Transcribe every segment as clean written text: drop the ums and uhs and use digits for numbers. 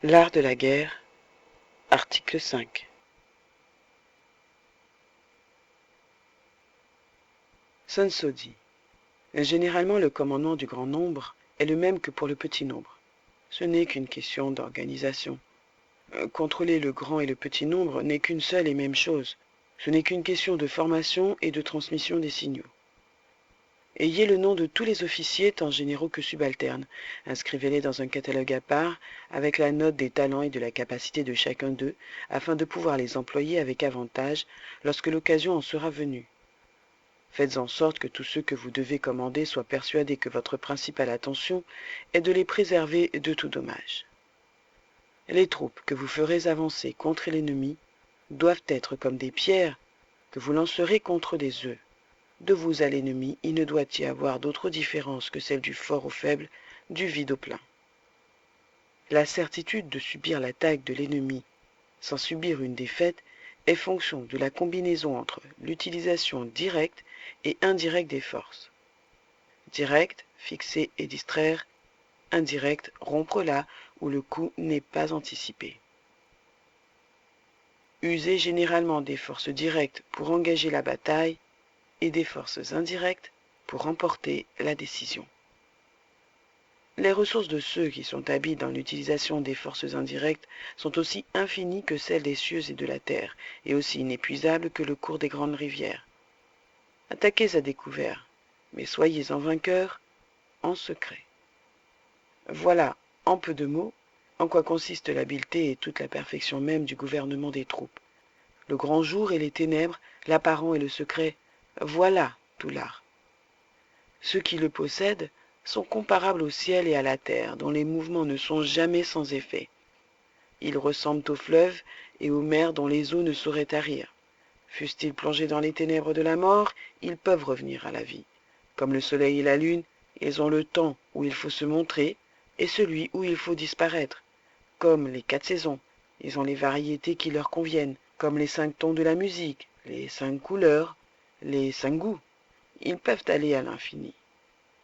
L'art de la guerre, article 5. Sun Tzu dit : généralement le commandement du grand nombre est le même que pour le petit nombre. Ce n'est qu'une question d'organisation. Contrôler le grand et le petit nombre n'est qu'une seule et même chose. Ce n'est qu'une question de formation et de transmission des signaux. Ayez le nom de tous les officiers, tant généraux que subalternes. Inscrivez-les dans un catalogue à part, avec la note des talents et de la capacité de chacun d'eux, afin de pouvoir les employer avec avantage lorsque l'occasion en sera venue. Faites en sorte que tous ceux que vous devez commander soient persuadés que votre principale attention est de les préserver de tout dommage. Les troupes que vous ferez avancer contre l'ennemi doivent être comme des pierres que vous lancerez contre des œufs. De vous à l'ennemi, il ne doit y avoir d'autre différence que celle du fort au faible, du vide au plein. La certitude de subir l'attaque de l'ennemi sans subir une défaite est fonction de la combinaison entre l'utilisation directe et indirecte des forces. Directe, fixer et distraire. Indirecte, rompre là où le coup n'est pas anticipé. Usez généralement des forces directes pour engager la bataille et des forces indirectes pour remporter la décision. Les ressources de ceux qui sont habiles dans l'utilisation des forces indirectes sont aussi infinies que celles des cieux et de la terre, et aussi inépuisables que le cours des grandes rivières. Attaquez à découvert, mais soyez en vainqueurs en secret. Voilà, en peu de mots, en quoi consiste l'habileté et toute la perfection même du gouvernement des troupes. Le grand jour et les ténèbres, l'apparent et le secret, voilà tout l'art. Ceux qui le possèdent sont comparables au ciel et à la terre, dont les mouvements ne sont jamais sans effet. Ils ressemblent aux fleuves et aux mers dont les eaux ne sauraient tarir. Fussent-ils plongés dans les ténèbres de la mort, ils peuvent revenir à la vie. Comme le soleil et la lune, ils ont le temps où il faut se montrer et celui où il faut disparaître. Comme les 4 saisons, ils ont les variétés qui leur conviennent, comme les 5 tons de la musique, les 5 couleurs, les 5 goûts. Ils peuvent aller à l'infini.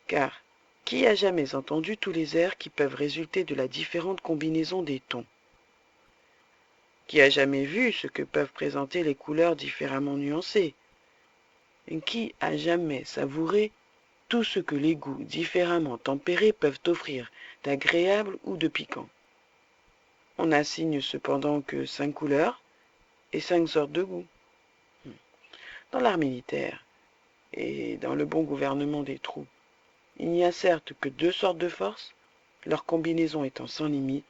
Car qui a jamais entendu tous les airs qui peuvent résulter de la différente combinaison des tons? Qui a jamais vu ce que peuvent présenter les couleurs différemment nuancées? Qui a jamais savouré tout ce que les goûts différemment tempérés peuvent offrir d'agréable ou de piquant? On n'assigne cependant que 5 couleurs et 5 sortes de goûts. Dans l'art militaire et dans le bon gouvernement des troupes, il n'y a certes que 2 sortes de forces, leur combinaison étant sans limite,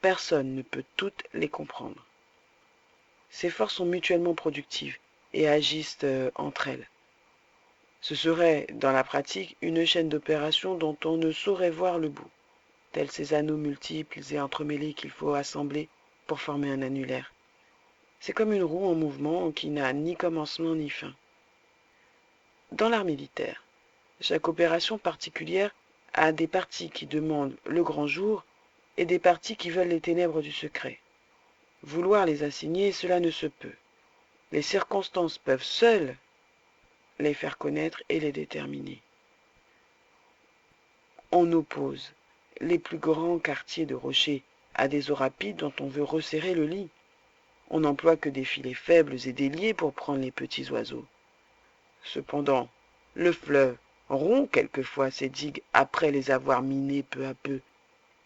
personne ne peut toutes les comprendre. Ces forces sont mutuellement productives et agissent entre elles. Ce serait, dans la pratique, une chaîne d'opérations dont on ne saurait voir le bout, tels ces anneaux multiples et entremêlés qu'il faut assembler pour former un annulaire. C'est comme une roue en mouvement qui n'a ni commencement ni fin. Dans l'art militaire, chaque opération particulière a des parties qui demandent le grand jour et des parties qui veulent les ténèbres du secret. Vouloir les assigner, cela ne se peut. Les circonstances peuvent seules les faire connaître et les déterminer. On oppose les plus grands quartiers de rochers à des eaux rapides dont on veut resserrer le lit. On n'emploie que des filets faibles et déliés pour prendre les petits oiseaux. Cependant, le fleuve rompt quelquefois ses digues après les avoir minées peu à peu,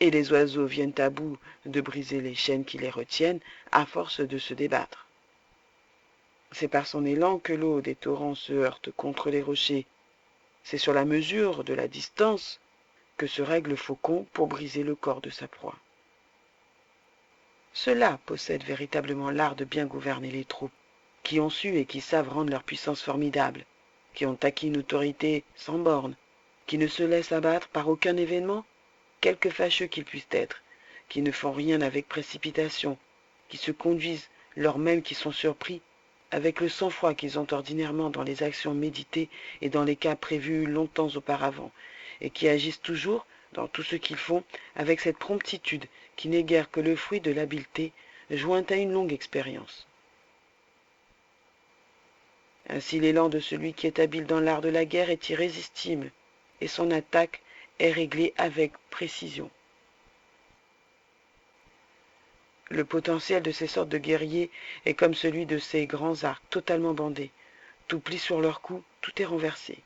et les oiseaux viennent à bout de briser les chaînes qui les retiennent à force de se débattre. C'est par son élan que l'eau des torrents se heurte contre les rochers. C'est sur la mesure de la distance que se règle le faucon pour briser le corps de sa proie. Ceux-là possèdent véritablement l'art de bien gouverner les troupes, qui ont su et qui savent rendre leur puissance formidable, qui ont acquis une autorité sans bornes, qui ne se laissent abattre par aucun événement, quelque fâcheux qu'il puisse être, qui ne font rien avec précipitation, qui se conduisent, lors même qui sont surpris, avec le sang-froid qu'ils ont ordinairement dans les actions méditées et dans les cas prévus longtemps auparavant, et qui agissent toujours, dans tout ce qu'ils font, avec cette promptitude qui n'est guère que le fruit de l'habileté, jointe à une longue expérience. Ainsi l'élan de celui qui est habile dans l'art de la guerre est irrésistible, et son attaque est réglée avec précision. Le potentiel de ces sortes de guerriers est comme celui de ces grands arcs totalement bandés. Tout plie sur leur cou, tout est renversé.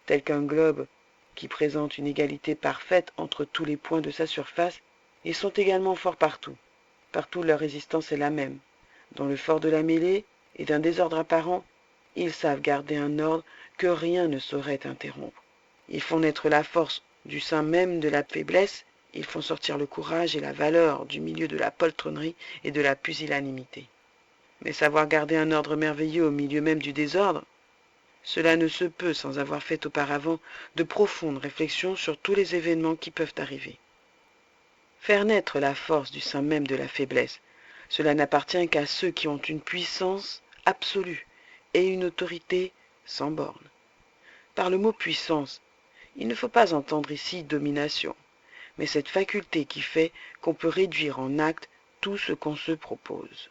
Tel qu'un globe qui présente une égalité parfaite entre tous les points de sa surface, ils sont également forts partout. Partout leur résistance est la même. Dans le fort de la mêlée et d'un désordre apparent, ils savent garder un ordre que rien ne saurait interrompre. Ils font naître la force du sein même de la faiblesse, ils font sortir le courage et la valeur du milieu de la poltronnerie et de la pusillanimité. Mais savoir garder un ordre merveilleux au milieu même du désordre, cela ne se peut sans avoir fait auparavant de profondes réflexions sur tous les événements qui peuvent arriver. Faire naître la force du sein même de la faiblesse, cela n'appartient qu'à ceux qui ont une puissance absolue et une autorité sans borne. Par le mot puissance, il ne faut pas entendre ici domination, mais cette faculté qui fait qu'on peut réduire en acte tout ce qu'on se propose.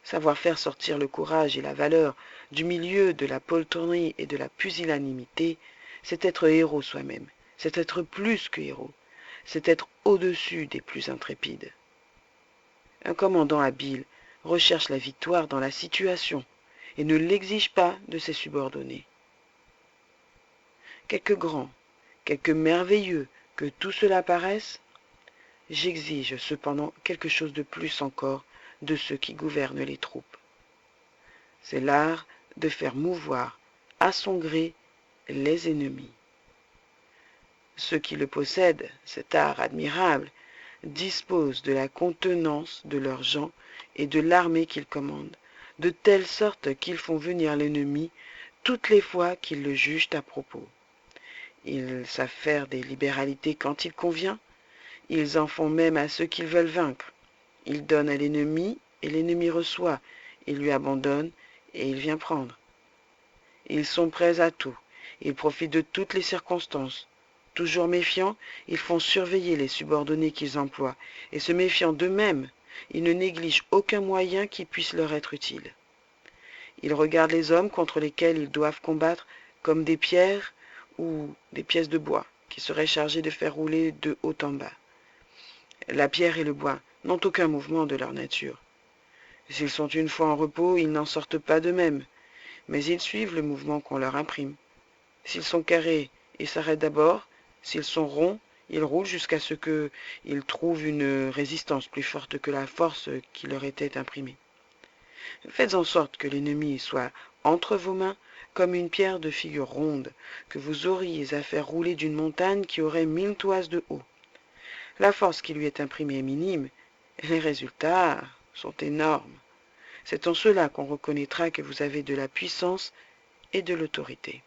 Savoir faire sortir le courage et la valeur du milieu de la poltronnerie et de la pusillanimité, c'est être héros soi-même, c'est être plus que héros, c'est être au-dessus des plus intrépides. Un commandant habile recherche la victoire dans la situation et ne l'exige pas de ses subordonnés. Quelque grand, quelque merveilleux que tout cela paraisse, j'exige cependant quelque chose de plus encore de ceux qui gouvernent les troupes. C'est l'art de faire mouvoir à son gré les ennemis. Ceux qui le possèdent, cet art admirable, disposent de la contenance de leurs gens et de l'armée qu'ils commandent, de telle sorte qu'ils font venir l'ennemi toutes les fois qu'ils le jugent à propos. Ils savent faire des libéralités quand il convient, ils en font même à ceux qu'ils veulent vaincre. Ils donnent à l'ennemi et l'ennemi reçoit, il lui abandonne et il vient prendre. Ils sont prêts à tout, ils profitent de toutes les circonstances. Toujours méfiants, ils font surveiller les subordonnés qu'ils emploient, et se méfiant d'eux-mêmes, ils ne négligent aucun moyen qui puisse leur être utile. Ils regardent les hommes contre lesquels ils doivent combattre comme des pierres ou des pièces de bois qui seraient chargées de faire rouler de haut en bas. La pierre et le bois n'ont aucun mouvement de leur nature. S'ils sont une fois en repos, ils n'en sortent pas d'eux-mêmes, mais ils suivent le mouvement qu'on leur imprime. S'ils sont carrés, ils s'arrêtent d'abord, s'ils sont ronds, ils roulent jusqu'à ce qu'ils trouvent une résistance plus forte que la force qui leur était imprimée. Faites en sorte que l'ennemi soit entre vos mains comme une pierre de figure ronde que vous auriez à faire rouler d'une montagne qui aurait 1000 toises de haut. La force qui lui est imprimée est minime, et les résultats sont énormes. C'est en cela qu'on reconnaîtra que vous avez de la puissance et de l'autorité.